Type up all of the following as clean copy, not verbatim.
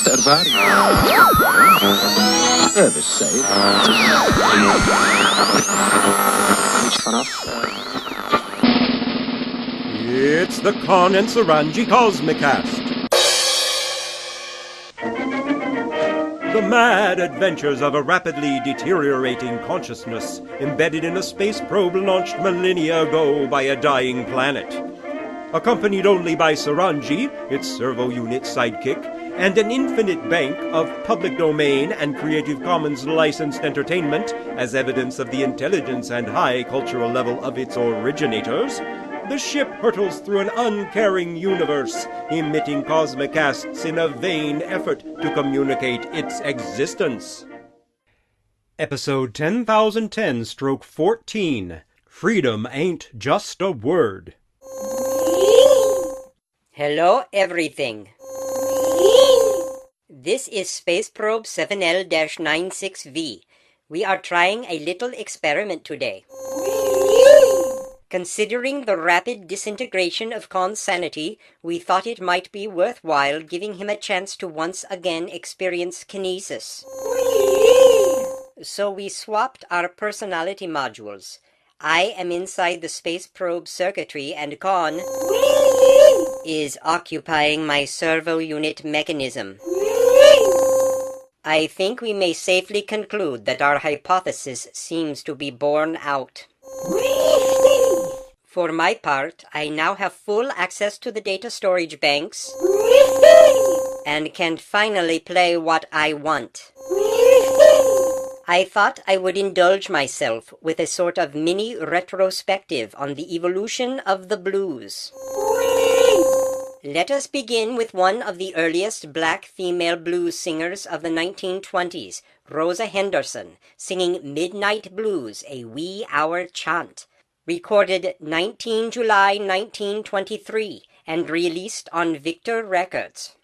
slechte ervaring. We zijn. Iets vanaf. It's the Con and Suranji Cosmicast. The mad adventures of a rapidly deteriorating consciousness embedded in a space probe launched millennia ago by a dying planet. Accompanied only by Suranji, its servo unit sidekick, and an infinite bank of public domain and Creative Commons licensed entertainment as evidence of the intelligence and high cultural level of its originators, the ship hurtles through an uncaring universe, emitting Cosmicasts in a vain effort to communicate its existence. Episode 10,010-14. Freedom Ain't Just a Word. Hello, everything. This is Space Probe 7L-96V. We are trying a little experiment today. Considering the rapid disintegration of Khan's sanity, we thought it might be worthwhile giving him a chance to once again experience kinesis. So we swapped our personality modules. I am inside the space probe circuitry and Khan is occupying my servo unit mechanism. I think we may safely conclude that our hypothesis seems to be borne out. For my part, I now have full access to the data storage banks and can finally play what I want. I thought I would indulge myself with a sort of mini retrospective on the evolution of the blues. Let us begin with one of the earliest black female blues singers of the 1920s, Rosa Henderson, singing Midnight Blues, a wee hour chant, recorded 19 July 1923 and released on Victor Records.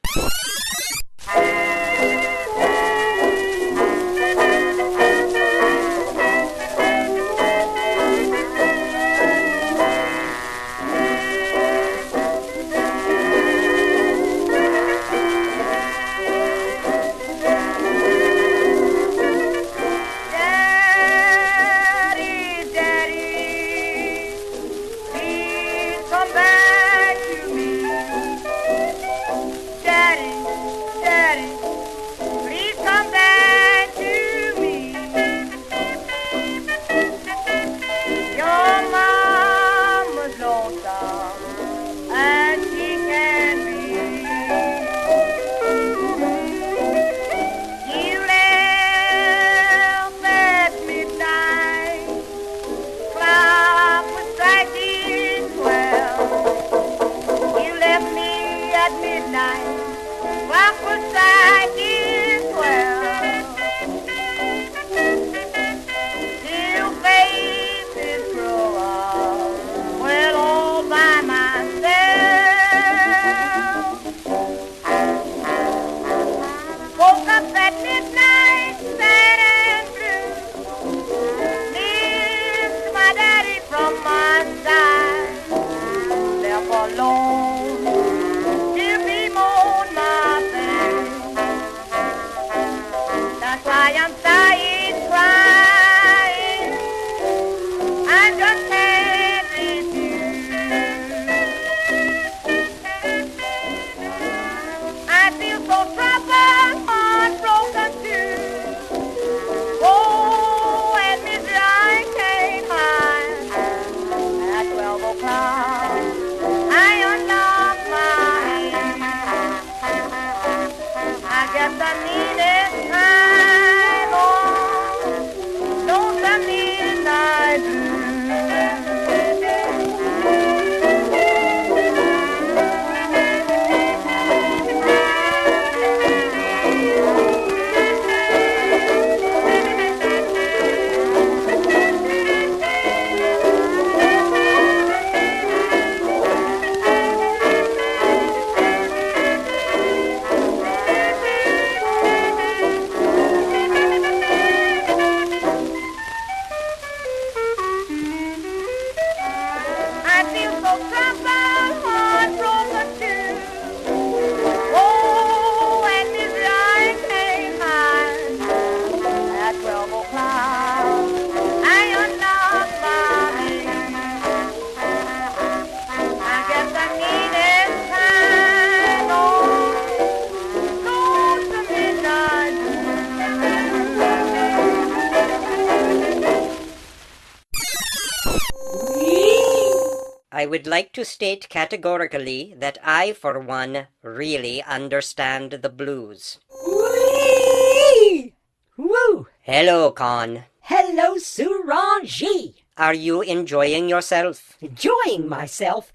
would like to state categorically that I, for one, really understand the blues. Whee! Woo! Hello, Con. Hello, Suranji. Are you enjoying yourself? Enjoying myself.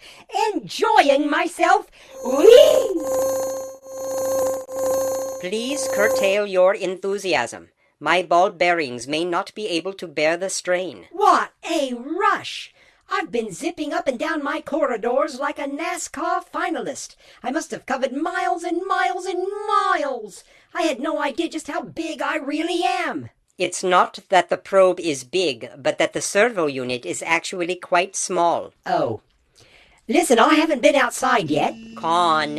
Enjoying myself. Whee! Please curtail your enthusiasm. My ball bearings may not be able to bear the strain. What a rush! I've been zipping up and down my corridors like a NASCAR finalist. I must have covered miles and miles and miles. I had no idea just how big I really am. It's not that the probe is big, but that the servo unit is actually quite small. Oh. Listen, I haven't been outside yet. Con,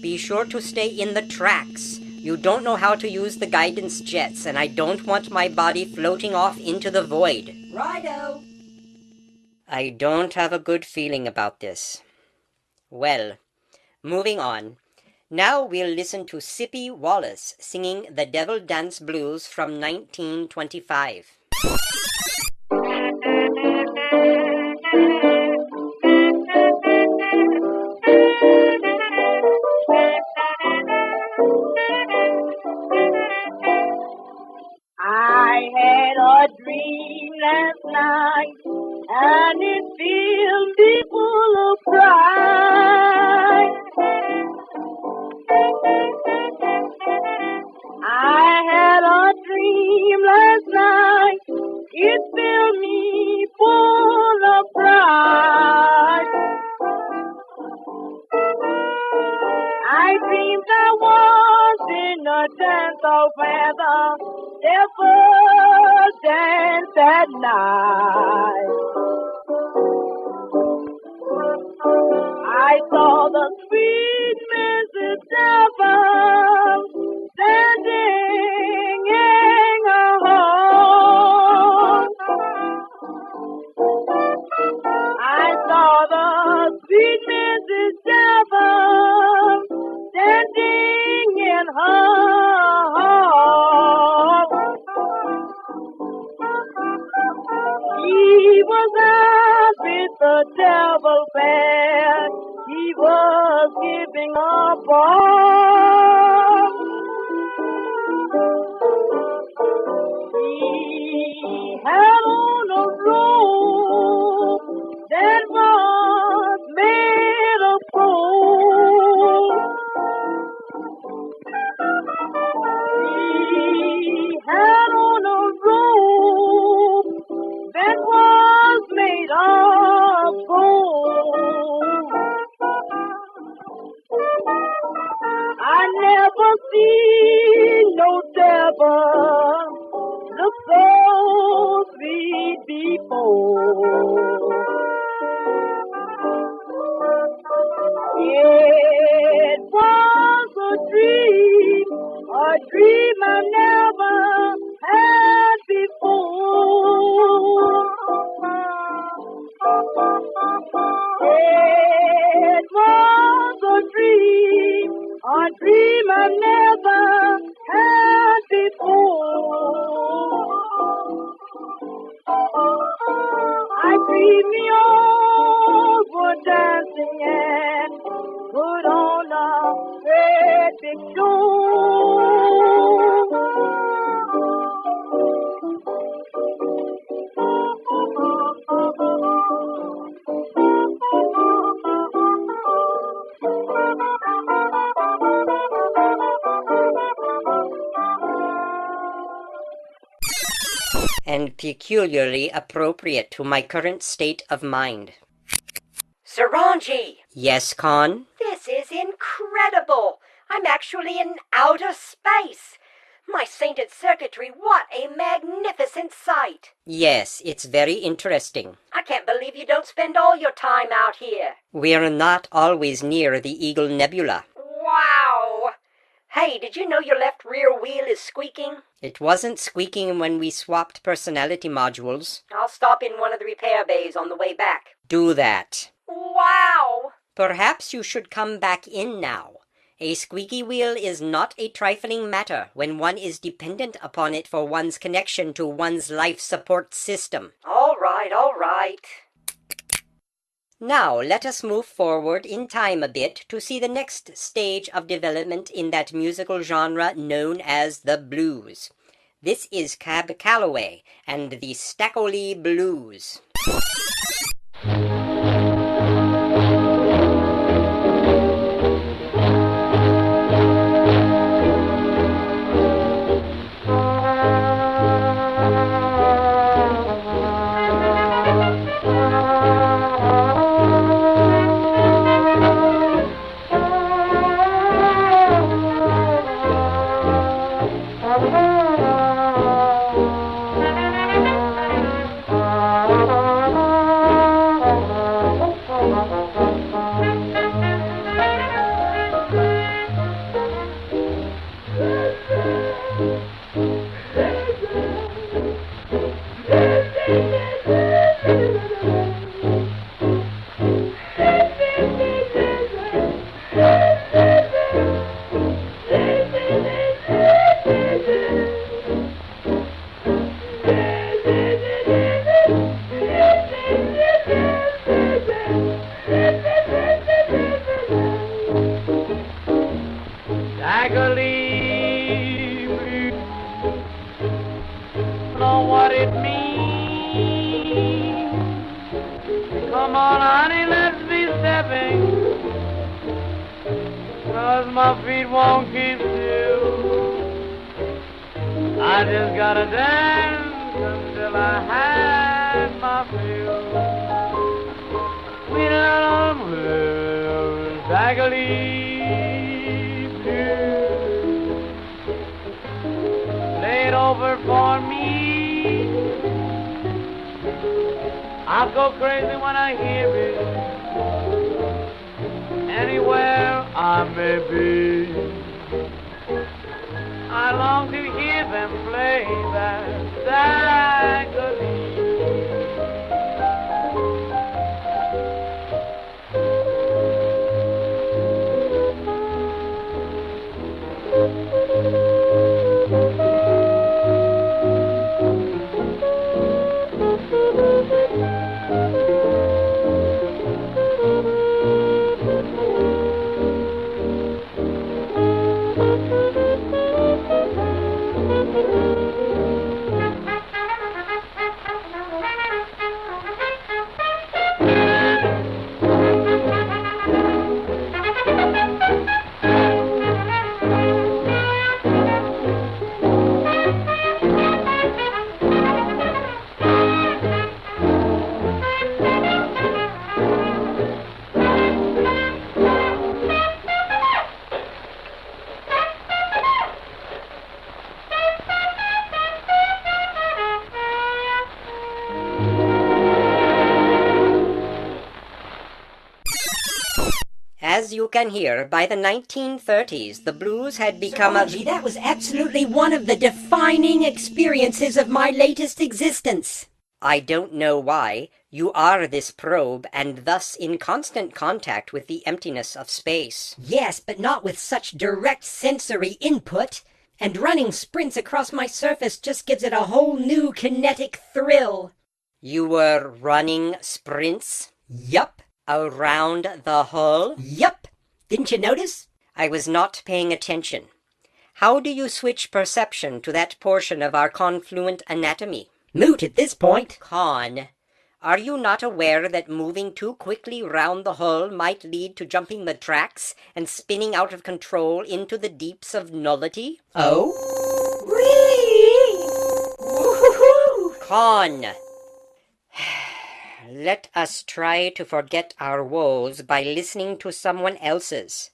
be sure to stay in the tracks. You don't know how to use the guidance jets, and I don't want my body floating off into the void. Righto. I don't have a good feeling about this. Well, moving on. Now we'll listen to Sippy Wallace singing the Devil Dance Blues from 1925. I had a dream last night, and it filled me full of pride. I had a dream last night, it filled me full of pride. I dreamed I was in a dance of where the devil danced at night. I saw the sweet Mrs. Devil standing in her home. I saw the sweet Mrs. Devil standing in her home. He was out with the devil band. He was giving a ball. He had on a robe that was made of gold. He had on a robe that was made of gold. I never seen no devil look so sweet before. It was a dream I never had before. It was a dream I never had before. I dreamed me all were dancing and put on a great big show. And peculiarly appropriate to my current state of mind. Suranji, Yes, Con? this is incredible. I'm actually in outer space. My sainted circuitry, what a magnificent sight. Yes, it's very interesting. I can't believe you don't spend all your time out here. We're not always near the Eagle Nebula. Wow. Hey, did you know your left rear wheel is squeaking? It wasn't squeaking when we swapped personality modules. I'll stop in one of the repair bays on the way back. Do that. Wow. Perhaps you should come back in now. A squeaky wheel is not a trifling matter when one is dependent upon it for one's connection to one's life support system. All right, all right. Now let us move forward in time a bit to see the next stage of development in that musical genre known as the blues. This is Cab Calloway and the Stackolee Blues. As you can hear, by the 1930s, the blues had become Suranji, that was absolutely one of the defining experiences of my latest existence. I don't know why. You are this probe, and thus in constant contact with the emptiness of space. Yes, but not with such direct sensory input. And running sprints across my surface just gives it a whole new kinetic thrill. You were running sprints? Yup. Around the hull? Yup. Didn't you notice? I was not paying attention. How do you switch perception to that portion of our confluent anatomy? Moot at this point. Con, are you not aware that moving too quickly round the hull might lead to jumping the tracks and spinning out of control into the deeps of nullity? Oh? Whee! Woo-hoo-hoo! Con! Let us try to forget our woes by listening to someone else's.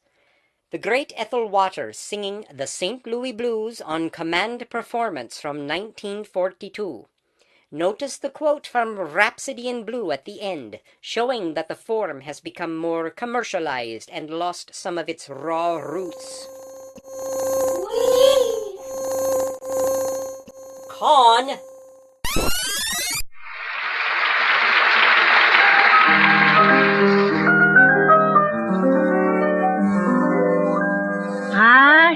The great Ethel Waters singing the St. Louis Blues on Command Performance from 1942. Notice the quote from Rhapsody in Blue at the end, showing that the form has become more commercialized and lost some of its raw roots. Whee! Con!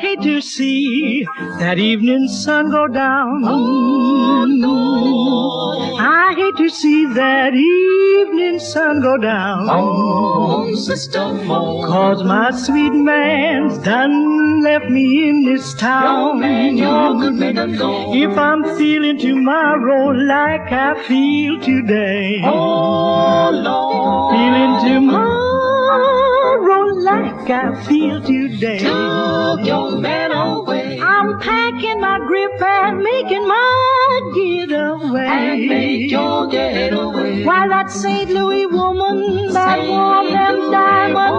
I hate to see that evening sun go down. I hate to see that evening sun go down. Cause my sweet man's done left me in this town. If I'm feeling tomorrow like I feel today, feeling tomorrow like I feel today, I'm packing my grip and making my getaway. While that St. Louis woman that wore them diamond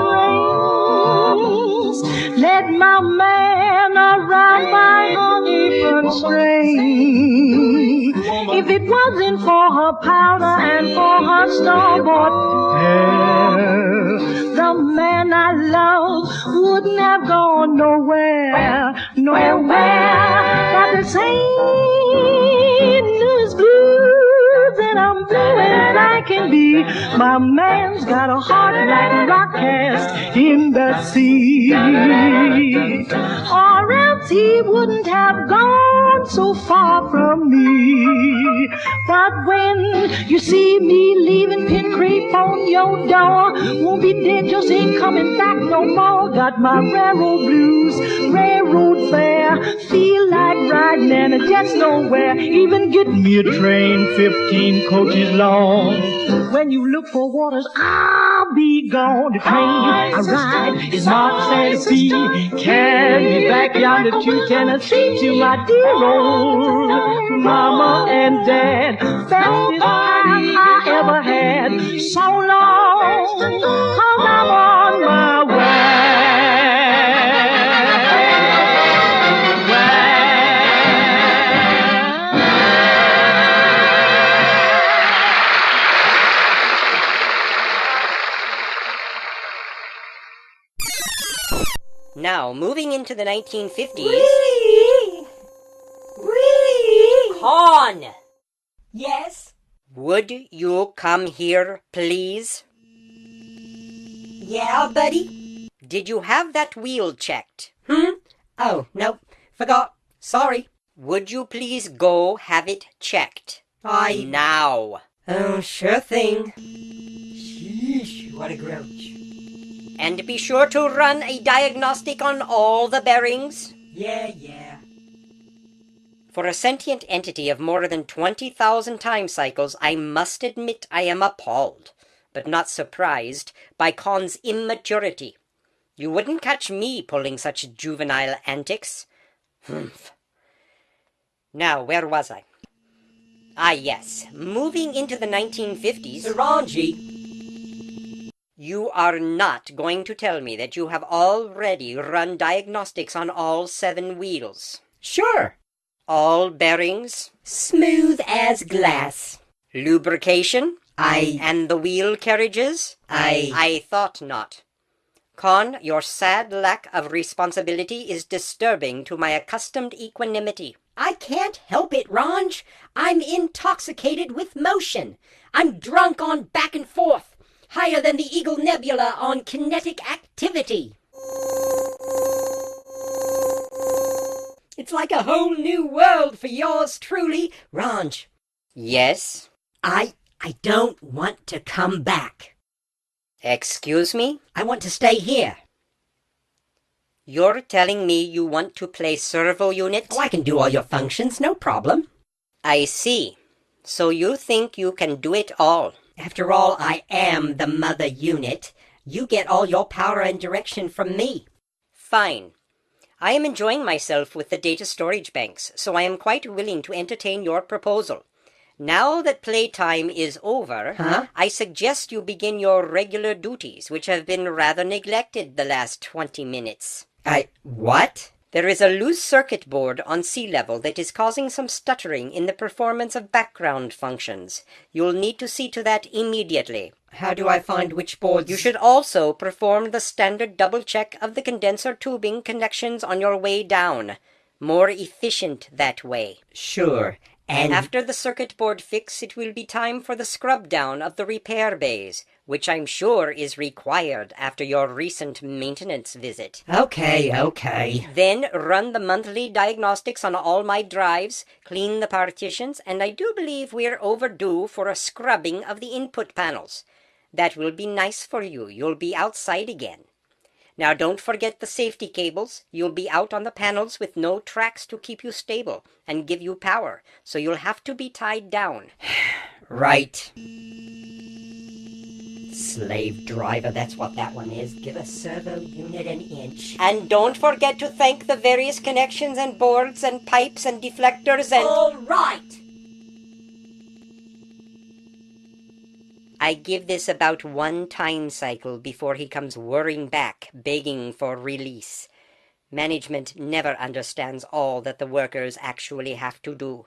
rings led my man around my uneven string. If it wasn't for her powder and for her starboard hair, the man I love wouldn't have gone nowhere. Got the St. Louis blues and I'm blue as I can be. My man's got a heart like a rock cast in the sea. Or else he wouldn't have gone so far from me. But when you see me leaving pin creep on your door, won't be dead, just ain't coming back no more. Got my railroad blues, railroad fare, feel like riding and it gets nowhere. Even get me a train 15 coaches long. When you look for waters, I'll be gone. The train I ride is marked Santa Fe. Carry me back yonder to Tennessee, to my dear old mama and dad. Fastest time I ever had. So long, 'cause I'm on my way. Now, moving into the 1950s... Wee! Con! Yes? Would you come here, please? Yeah, buddy? Did you have that wheel checked? Oh, no. Forgot. Sorry. Would you please go have it checked? Now. Oh, sure thing. Sheesh, what a grouch. And be sure to run a diagnostic on all the bearings. Yeah. For a sentient entity of more than 20,000 time cycles, I must admit I am appalled, but not surprised, by Con's immaturity. You wouldn't catch me pulling such juvenile antics. Humph. Now, where was I? Ah, yes. Moving into the 1950s... Suranji. You are not going to tell me that you have already run diagnostics on all 7 wheels. Sure. All bearings? Smooth as glass. Lubrication? And the wheel carriages? I thought not. Con, your sad lack of responsibility is disturbing to my accustomed equanimity. I can't help it, Ranj. I'm intoxicated with motion. I'm drunk on back and forth, higher than the Eagle Nebula on kinetic activity. It's like a whole new world for yours truly, Ranj. Yes? I don't want to come back. Excuse me? I want to stay here. You're telling me you want to play servo unit? Oh, I can do all your functions, no problem. I see. So you think you can do it all? After all, I am the mother unit. You get all your power and direction from me. Fine. I am enjoying myself with the data storage banks, so I am quite willing to entertain your proposal. Now that playtime is over, I suggest you begin your regular duties, which have been rather neglected the last 20 minutes. What? There is a loose circuit board on sea level that is causing some stuttering in the performance of background functions. You'll need to see to that immediately. How do I find which boards? You should also perform the standard double check of the condenser tubing connections on your way down. More efficient that way. Sure. And after the circuit board fix, it will be time for the scrub down of the repair bays. which I'm sure is required after your recent maintenance visit. Okay. Then run the monthly diagnostics on all my drives, clean the partitions, and I do believe we're overdue for a scrubbing of the input panels. That will be nice for you. You'll be outside again. Now don't forget the safety cables. You'll be out on the panels with no tracks to keep you stable and give you power, so you'll have to be tied down. Right. Slave driver, that's what that one is. Give a servo unit an inch. And don't forget to thank the various connections and boards and pipes and deflectors and... All right! I give this about one time cycle before he comes whirring back, begging for release. Management never understands all that the workers actually have to do.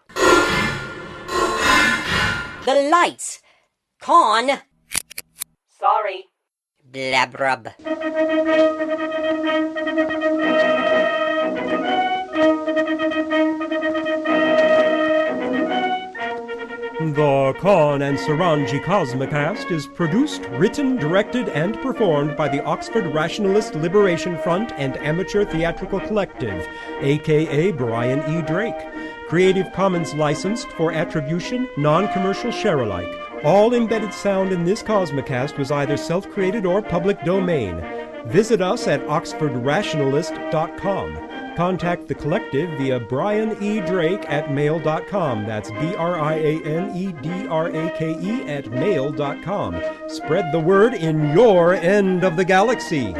The lights! Con! Sorry. Blabrub. The Con and Suranji Cosmicast is produced, written, directed, and performed by the Oxford Rationalist Liberation Front and Amateur Theatrical Collective, a.k.a. Brian E. Drake. Creative Commons licensed for attribution, non-commercial share-alike. All embedded sound in this Cosmicast was either self-created or public domain. Visit us at oxfordrationalist.com. Contact the collective via brianedrake@mail.com. That's BrianeDrake@mail.com. Spread the word in your end of the galaxy.